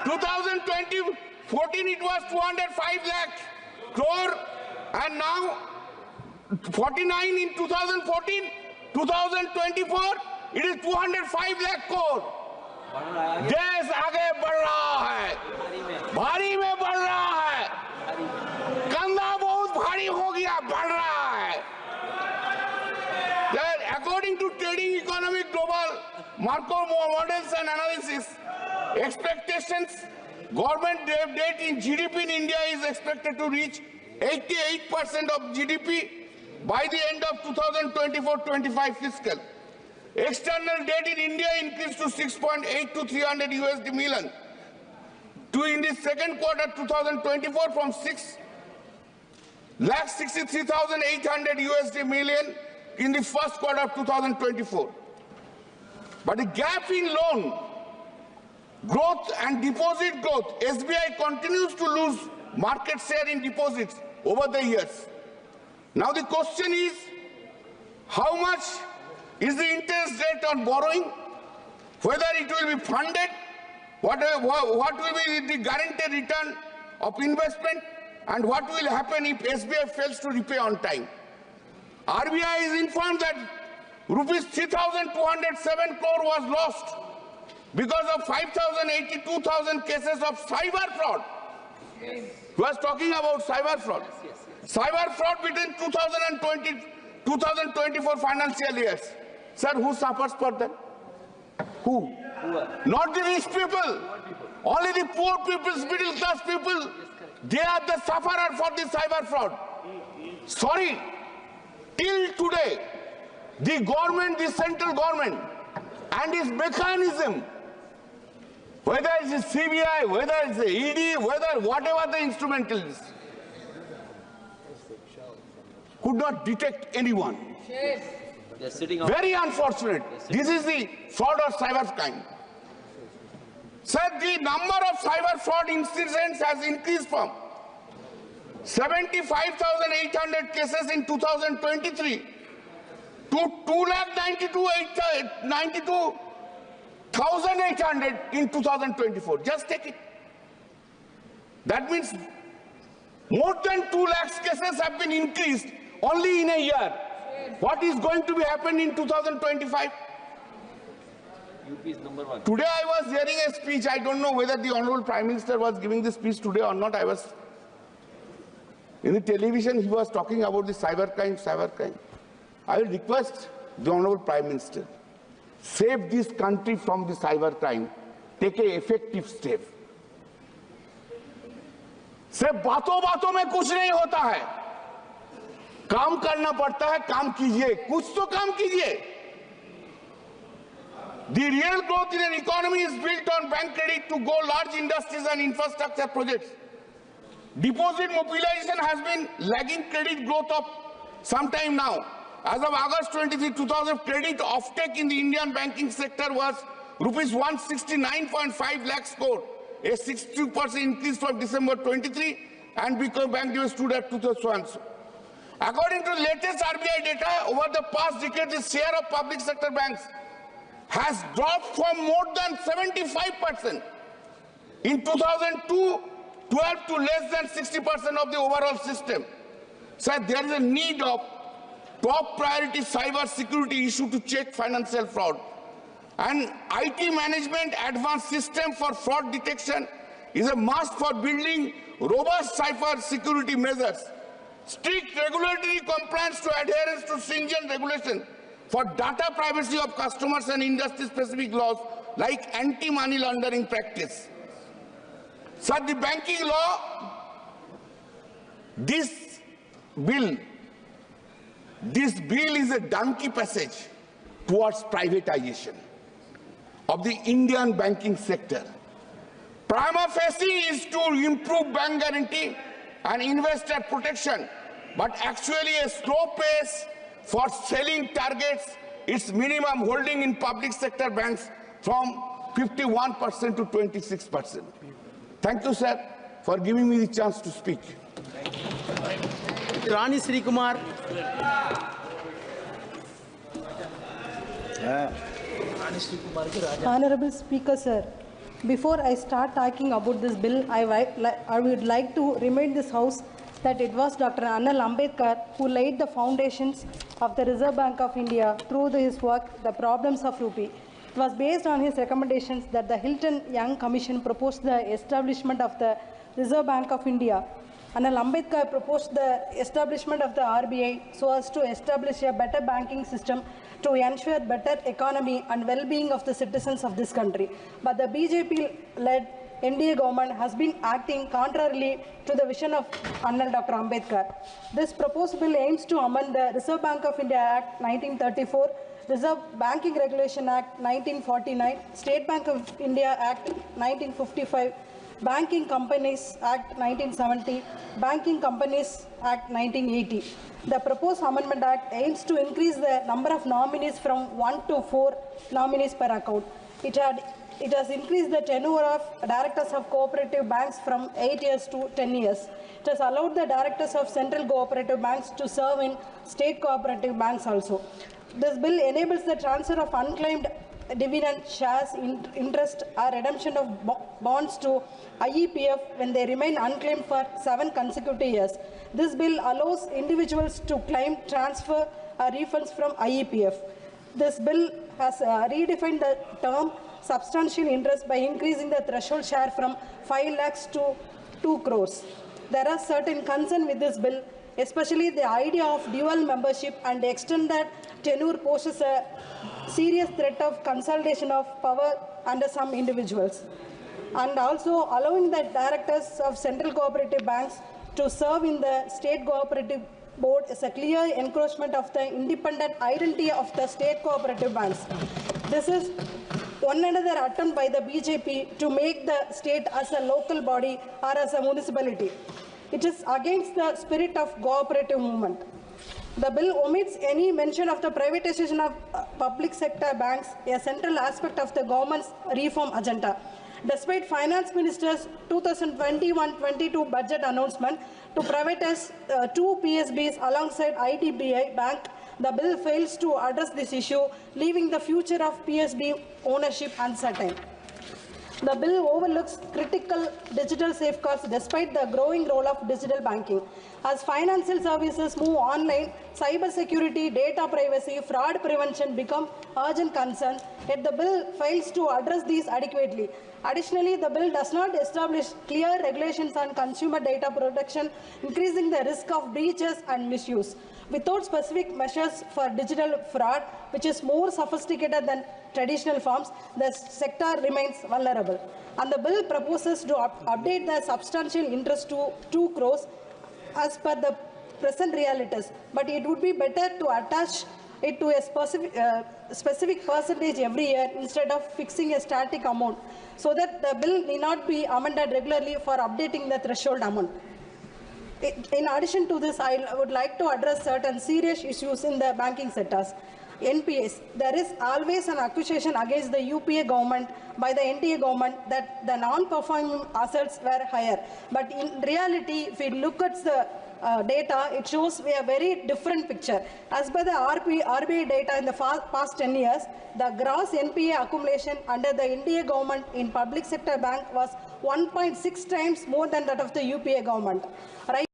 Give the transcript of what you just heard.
2014 it was 205 lakh crore, and now 49 in 2014. 2024 it is 205 lakh crore. देश आगे बढ़ रहा है, भारी में बढ़ रहा है, कंधा बहुत भारी हो गया, बढ़ रहा है. According to Trading Economic Global Markov models and analysis, expectations, government debt in GDP in India is expected to reach 88% of GDP by the end of 2024-25 fiscal. External debt in India increased to 6.8 to 300 USD million in the second quarter 2024 from 6,63,800 USD million in the first quarter of 2024. But the gap in loan growth and deposit growth, SBI continues to lose market share in deposits over the years. Now the question is, how much is the interest rate on borrowing? Whether it will be funded, what will be the guaranteed return of investment, and what will happen if SBI fails to repay on time? RBI is informed that rupees 3,207 crore was lost because of 5,082,000 cases of cyber fraud. He was talking about cyber fraud. Cyber fraud between 2024 financial years. Sir, who suffers for them? Who? Not the rich people. Only the poor people, middle class people. They are the sufferer for the cyber fraud. Sorry, till today, the government, the central government, and its mechanism, whether it's the CBI, whether it's the ED, whether whatever the instrument is, could not detect anyone. Very unfortunate. This is the fraud of cyber crime. Sir, the number of cyber fraud incidents has increased from 75,800 cases in 2023 to 292,800 in 2024. Just take it. That means more than 2 lakh cases have been increased only in a year. What is going to be happening in 2025? UP is number 1. Today I was hearing a speech. I don't know whether the Honorable Prime Minister was giving this speech today or not. I was in the television. He was talking about the cyber crime. I will request the Honorable Prime Minister, save this country from the cyber crime. Take an effective step. सिर्फ बातों में कुछ नहीं होता है, काम करना पड़ता है. काम कीजिए, कुछ तो काम कीजिए. The real growth in an economy is built on bank credit to go large industries and infrastructure projects. Deposit mobilization has been lagging credit growth of some time now. As of August 23, 2000, credit offtake in the Indian banking sector was rupees 169.5 lakhs crore, a 62% increase from December 23, and because bank dues stood at 2001. According to the latest RBI data, over the past decade, the share of public sector banks has dropped from more than 75% in 2012 to less than 60% of the overall system. So there is a need of top priority cyber security issue to check financial fraud. And IT management advanced system for fraud detection is a must for building robust cyber security measures. Strict regulatory compliance to adherence to stringent regulation for data privacy of customers and industry-specific laws like anti-money laundering practice. So the banking law, this bill is a donkey passage towards privatization of the Indian banking sector. Prima facie is to improve bank guarantee and investor protection, but actually a slow pace for selling targets its minimum holding in public sector banks from 51% to 26%. Thank you, sir, for giving me the chance to speak. Rani Sri Kumar. Honorable Speaker, sir, Before I start talking about this bill, I would like to remind this House that it was Dr. Annal Ambedkar who laid the foundations of the Reserve Bank of India through his work, The Problems of Rupee. It was based on his recommendations that the Hilton Young Commission proposed the establishment of the Reserve Bank of India. Annal Ambedkar proposed the establishment of the RBI so as to establish a better banking system to ensure better economy and well-being of the citizens of this country. But the BJP-led NDA government has been acting contrarily to the vision of Annal Dr. Ambedkar. This proposed bill aims to amend the Reserve Bank of India Act 1934, Reserve Banking Regulation Act 1949, State Bank of India Act 1955, Banking Companies Act 1970, Banking Companies Act 1980. The proposed amendment act aims to increase the number of nominees from 1 to 4 nominees per account. It has increased the tenure of directors of cooperative banks from 8 years to 10 years. It has allowed the directors of central cooperative banks to serve in state cooperative banks also. This bill enables the transfer of unclaimed dividend shares, interest or redemption of bonds to IEPF when they remain unclaimed for 7 consecutive years. This bill allows individuals to claim, transfer or refunds from IEPF. This bill has redefined the term substantial interest by increasing the threshold share from 5 lakhs to 2 crores. There are certain concerns with this bill, especially the idea of dual membership and the extent that tenure poses a serious threat of consolidation of power under some individuals, and also allowing the directors of central cooperative banks to serve in the state cooperative board is a clear encroachment of the independent identity of the state cooperative banks. This is one another attempt by the BJP to make the state as a local body or as a municipality. It is against the spirit of cooperative movement. The bill omits any mention of the privatization of public sector banks, a central aspect of the government's reform agenda. Despite Finance Minister's 2021-22 budget announcement to privatize 2 PSBs alongside IDBI Bank, the bill fails to address this issue, leaving the future of PSB ownership uncertain. The bill overlooks critical digital safeguards despite the growing role of digital banking. As financial services move online, cybersecurity, data privacy, fraud prevention become urgent concerns, yet the bill fails to address these adequately. Additionally, the bill does not establish clear regulations on consumer data protection, increasing the risk of breaches and misuse. Without specific measures for digital fraud, which is more sophisticated than traditional forms, the sector remains vulnerable. And the bill proposes to update the substantial interest to 2 crores as per the present realities. But it would be better to attach it to a specific percentage every year instead of fixing a static amount, so that the bill need not be amended regularly for updating the threshold amount. In addition to this, I would like to address certain serious issues in the banking sectors. NPAs. There is always an accusation against the UPA government by the NDA government that the non-performing assets were higher. But in reality, if we look at the data, it shows a very different picture. As per the RBI data in the past 10 years, the gross NPA accumulation under the NDA government in public sector bank was 1.6 times more than that of the UPA government. Right?